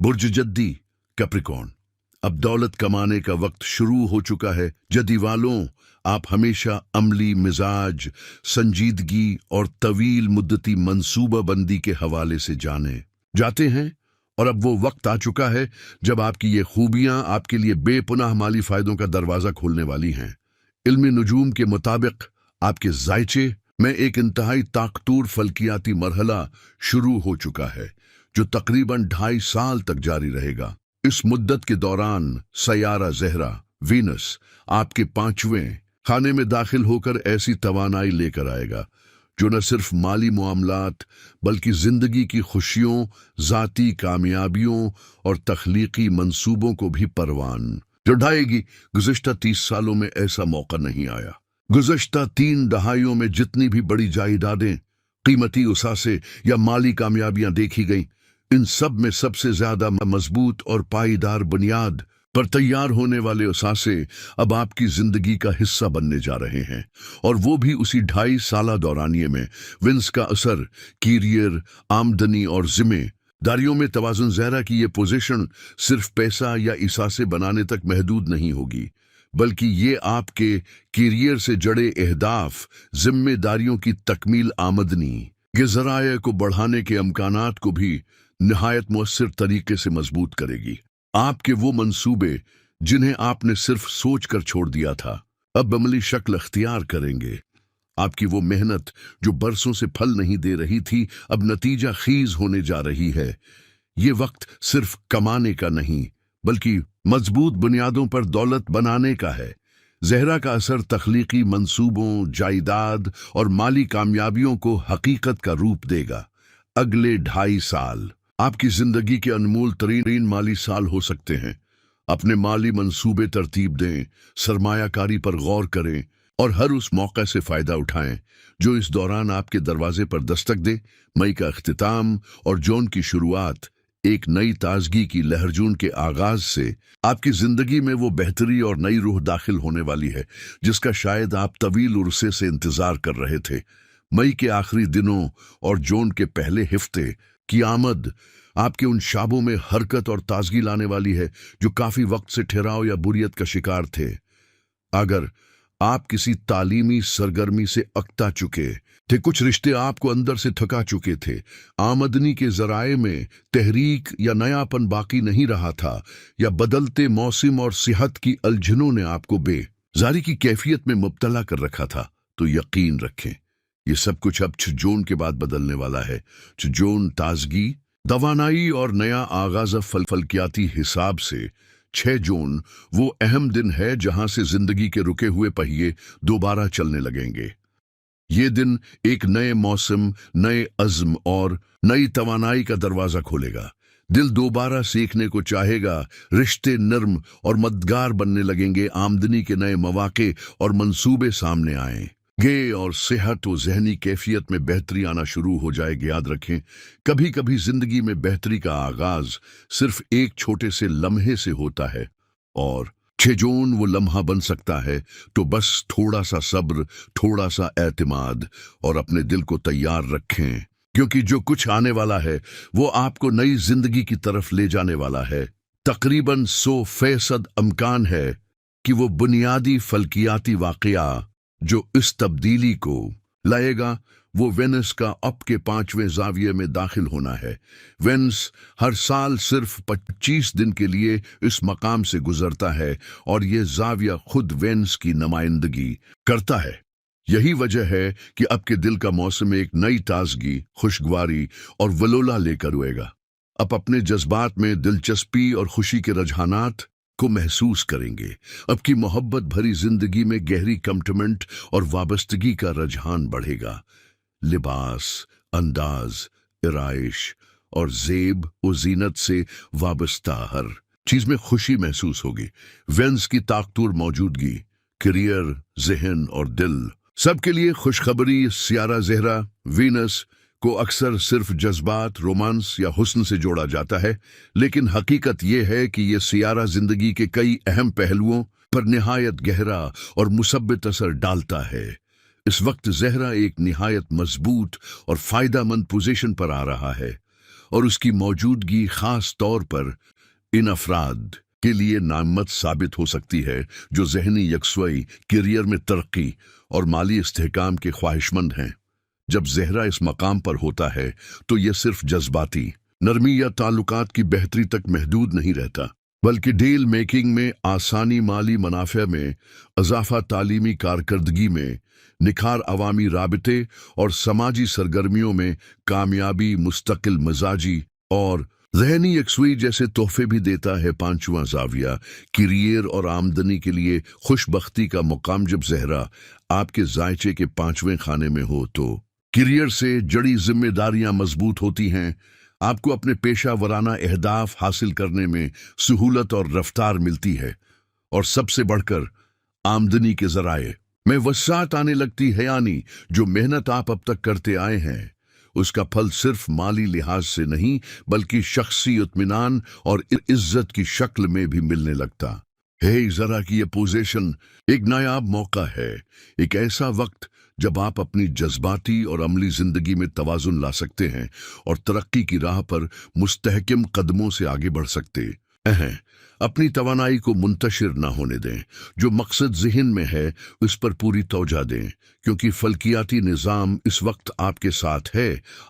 बुर्ज जद्दी Capricorn, अब दौलत कमाने का वक्त शुरू हो चुका है। जद्दी वालों, आप हमेशा अमली मिजाज, संजीदगी और तवील मुद्दती मंसूबा बंदी के हवाले से जाने जाते हैं, और अब वो वक्त आ चुका है जब आपकी ये खूबियां आपके लिए बेपनाह माली फायदों का दरवाजा खोलने वाली हैं। इल्मी नुजूम के मुताबिक आपके जायचे में एक इंतहाई ताकतूर फल्कियाती मरहला शुरू हो चुका है, जो तकरीबन 2.5 साल तक जारी रहेगा। इस मुद्दत के दौरान सयारा ज़हरा वीनस आपके 5वें खाने में दाखिल होकर ऐसी तवानाई लेकर आएगा जो न सिर्फ माली मामलात बल्कि जिंदगी की खुशियों, जाती कामयाबियों और तख्लीकी मंसूबों को भी परवान चढ़ाएगी। गुज़िश्ता 30 सालों में ऐसा मौका नहीं आया। गुज़िश्ता 3 दहाइयों में जितनी भी बड़ी जायदादें, कीमती उसासे या माली कामयाबियां देखी गईं, इन सब में सबसे ज्यादा मजबूत और पाईदार बुनियाद पर तैयार होने वाले उसासे अब आपकी जिंदगी का हिस्सा बनने जा रहे हैं, और वो भी उसी 2.5 साला दौरानिये में। विंस का असर, कैरियर, आमदनी और जिम्मेदारियों में तवाज़ुन। ज़हरा की ये पोजीशन सिर्फ पैसा या इसासे बनाने तक महदूद नहीं होगी, बल्कि ये आपके कैरियर से जड़े अहदाफ, जिम्मेदारियों की तकमील, आमदनी के ज़राए को बढ़ाने के अमकानात को भी निहायत मुअस्सिर तरीके से मजबूत करेगी। आपके वो मंसूबे जिन्हें आपने सिर्फ सोच कर छोड़ दिया था, अब अमली शक्ल अख्तियार करेंगे। आपकी वो मेहनत जो बरसों से फल नहीं दे रही थी, अब नतीजा खीज होने जा रही है। ये वक्त सिर्फ कमाने का नहीं, बल्कि मजबूत बुनियादों पर दौलत बनाने का है। ज़हरा का असर तख्लीकी मंसूबों, जायदाद और माली कामयाबियों को हकीकत का रूप देगा। अगले 2.5 साल आपकी जिंदगी के अनमोल तरीन माली साल हो सकते हैं। अपने माली मंसूबे तरतीब दें, सरमायाकारी पर गौर करें और हर उस मौके से फायदा उठाएं जो इस दौरान आपके दरवाजे पर दस्तक दे। मई का अख्तिताम और जून की शुरुआत एक नई ताजगी की लहरजून के आगाज से आपकी जिंदगी में वो बेहतरी और नई रूह दाखिल होने वाली है जिसका शायद आप तवील उर्से से इंतजार कर रहे थे। मई के आखिरी दिनों और जून के पहले हफ्ते की आमद आपके उन शाबों में हरकत और ताजगी लाने वाली है जो काफी वक्त से ठहराव या बुरियत का शिकार थे। अगर आप किसी तालीमी सरगर्मी से अकता चुके थे, कुछ रिश्ते आपको अंदर से थका चुके थे, आमदनी के जराए में तहरीक या नयापन बाकी नहीं रहा था, या बदलते मौसम और सेहत की अलझनों ने आपको बेजारी की कैफियत में मुब्तला कर रखा था, तो यकीन रखें ये सब कुछ अब 6 जून के बाद बदलने वाला है। 6 जून ताजगी, दवानाई और नया आगाज फलकियाती हिसाब से 6 जून वो अहम दिन है जहां से जिंदगी के रुके हुए पहिए दोबारा चलने लगेंगे। ये दिन एक नए मौसम, नए अज़्म और नई तवानाई का दरवाजा खोलेगा। दिल दोबारा सीखने को चाहेगा, रिश्ते नर्म और मददगार बनने लगेंगे, आमदनी के नए मौके और मंसूबे सामने आएंगे और सेहत और जहनी कैफियत में बेहतरी आना शुरू हो जाएगी। याद रखें, कभी कभी जिंदगी में बेहतरी का आगाज सिर्फ एक छोटे से लम्हे से होता है, और 6 जून वो लम्हा बन सकता है। तो बस थोड़ा सा सब्र, थोड़ा सा एतमाद और अपने दिल को तैयार रखें, क्योंकि जो कुछ आने वाला है वो आपको नई जिंदगी की तरफ ले जाने वाला है। तकरीबन 100% अमकान है कि वो बुनियादी फल्कियाती वाकया जो इस तब्दीली को लाएगा वो वेनस का अब के 5वें जाविये में दाखिल होना है। वेनस हर साल सिर्फ 25 दिन के लिए इस मकाम से गुजरता है और ये जाविया खुद वेनस की नुमाइंदगी करता है। यही वजह है कि अब के दिल का मौसम एक नई ताजगी, खुशगवारी और वलोला लेकर आएगा। अब अपने जज्बात में दिलचस्पी और खुशी के रुझानात को महसूस करेंगे। अब की मोहब्बत भरी जिंदगी में गहरी कमिटमेंट और वाबस्तगी का रुझान बढ़ेगा। लिबास, अंदाज, इराइश और जेब और जीनत से वाबस्ता हर चीज में खुशी महसूस होगी। वेंस की ताकतूर मौजूदगी करियर, जहन और दिल सबके लिए खुशखबरी। सियारा ज़हरा वीनस को अक्सर सिर्फ जज्बात, रोमांस या हुस्न से जोड़ा जाता है, लेकिन हकीकत यह है कि यह सियारा जिंदगी के कई अहम पहलुओं पर निहायत गहरा और मुसब्बित असर डालता है। इस वक्त ज़हरा एक निहायत मजबूत और फायदामंद पोजीशन पर आ रहा है और उसकी मौजूदगी खास तौर पर इन अफराद के लिए नामत साबित हो सकती है जो जहनी यकसुई, करियर में तरक्की और माली इस्तेहकाम के ख्वाहिशमंद हैं। जब ज़हरा इस मकाम पर होता है तो यह सिर्फ जज्बाती नरमी या ताल्लुकात की बेहतरी तक महदूद नहीं रहता, बल्कि डील मेकिंग में आसानी, माली मुनाफे में इजाफा, तालीमी कारकर्दगी में निखार, अवामी राबते और समाजी सरगर्मियों में कामयाबी, मुस्तकिल मिजाजी और जहनी यकसुई जैसे तोहफे भी देता है। पांचवा जाविया, करियर और आमदनी के लिए खुशबख्ती का मुकाम। जब ज़हरा आपके जायचे के पांचवें खाने में हो तो करियर से जड़ी जिम्मेदारियां मजबूत होती हैं, आपको अपने पेशा वराना अहदाफ हासिल करने में सहूलत और रफ्तार मिलती है, और सबसे बढ़कर आमदनी के जराए में वसात आने लगती है। यानी जो मेहनत आप अब तक करते आए हैं उसका फल सिर्फ माली लिहाज से नहीं बल्कि शख्सी इत्मीनान और इज्जत की शक्ल में भी मिलने लगता है। जरा की ये पोजीशन एक नायाब मौका है, एक ऐसा वक्त जब आप अपनी जज्बाती और अमली जिंदगी में तवाजुन ला सकते हैं और तरक्की की राह पर मुस्तहकम कदमों से आगे बढ़ सकते हैं। अपनी तवानाई को मुंतशिर ना होने दें, जो मकसद ज़हन में है उस पर पूरी तवज्जो दें, क्योंकि फल्कियाती निज़ाम इस वक्त आपके साथ है।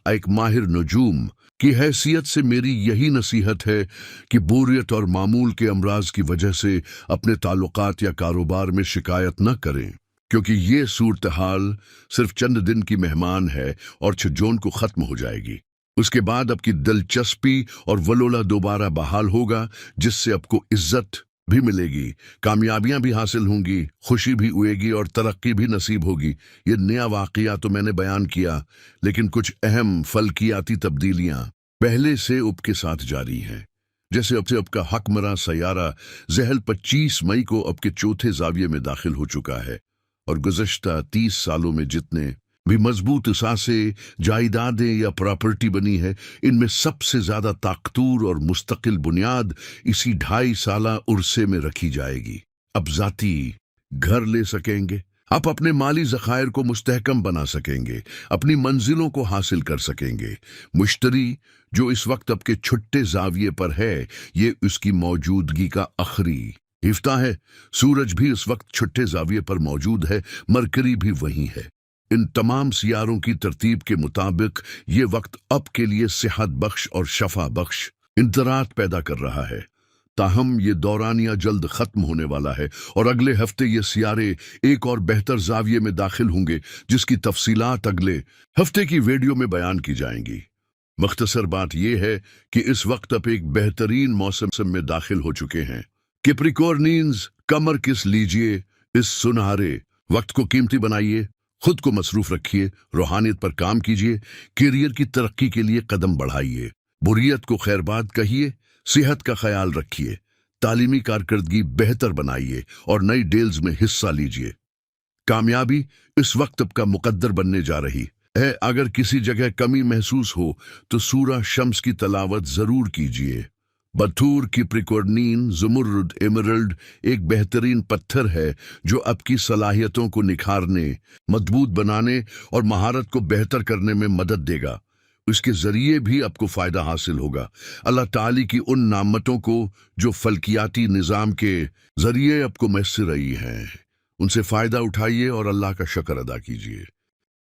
एक माहिर नजूम की हैसियत से मेरी यही नसीहत है कि बोरियत और मामूल के अमराज की वजह से अपने ताल्लुकात या कारोबार में शिकायत न करें, क्योंकि ये सूरत हाल सिर्फ चंद दिन की मेहमान है और 6 जून को ख़त्म हो जाएगी। उसके बाद आपकी दिलचस्पी और वलोला दोबारा बहाल होगा, जिससे आपको इज्जत भी मिलेगी, कामयाबियां भी हासिल होंगी, खुशी भी हुएगी और तरक्की भी नसीब होगी। ये नया वाक़या तो मैंने बयान किया, लेकिन कुछ अहम फल्कियाती तब्दीलियां पहले से उप के साथ जारी हैं। जैसे अब से आपका हकमरा सयारा ज़हल 25 मई को आपके चौथे जाविये में दाखिल हो चुका है, और गुज़श्ता 30 सालों में जितने भी मजबूत असासे, जायदादें या प्रॉपर्टी बनी है, इनमें सबसे ज्यादा ताकतूर और मुस्तकिल बुनियाद इसी 2.5 साला उर्से में रखी जाएगी। अब जाती घर ले सकेंगे, आप अपने माली ज़खायर को मुस्तहकम बना सकेंगे, अपनी मंजिलों को हासिल कर सकेंगे। मुश्तरी जो इस वक्त आपके छुट्टे जाविये पर है, ये उसकी मौजूदगी का आखिरी हिफ्ता है। सूरज भी इस वक्त छुट्टे जाविये पर मौजूद है, मरकरी भी वही है। इन तमाम सियारों की तरतीब के मुताबिक ये वक्त अब के लिए सेहत बख्श और शफा बख्श इंतरात पैदा कर रहा है। ताहम ये दौरानिया जल्द खत्म होने वाला है और अगले हफ्ते ये सियारे एक और बेहतर जाविये में दाखिल होंगे, जिसकी तफसीलात अगले हफ्ते की वीडियो में बयान की जाएंगी। मुख्तसर बात यह है कि इस वक्त आप एक बेहतरीन मौसम में दाखिल हो चुके हैं। कैप्रिकॉर्नियंस, कमर किस लीजिए, इस सुनहरे वक्त को कीमती बनाइए, खुद को मसरूफ रखिए, रूहानियत पर काम कीजिए, करियर की तरक्की के लिए कदम बढ़ाइए, बुरियत को खैरबाद कहिए, सेहत का ख्याल रखिए, तालीमी कारकर्दगी बेहतर बनाइए और नई डील्स में हिस्सा लीजिए। कामयाबी इस वक्त आपका मुकद्दर बनने जा रही है। अगर किसी जगह कमी महसूस हो तो सूरा शम्स की तलावत जरूर कीजिए। बथूर की प्रिकोर्नीन ज़ुमुर्रुद एमरल्ड एक बेहतरीन पत्थर है जो आपकी सलाहियतों को निखारने, मजबूत बनाने और महारत को बेहतर करने में मदद देगा। उसके जरिए भी आपको फायदा हासिल होगा। अल्लाह ताली की उन नामतों को जो फल्कियाती निज़ाम के जरिए आपको मैसर रही हैं, उनसे फायदा उठाइए और अल्लाह का शुक्र अदा कीजिए।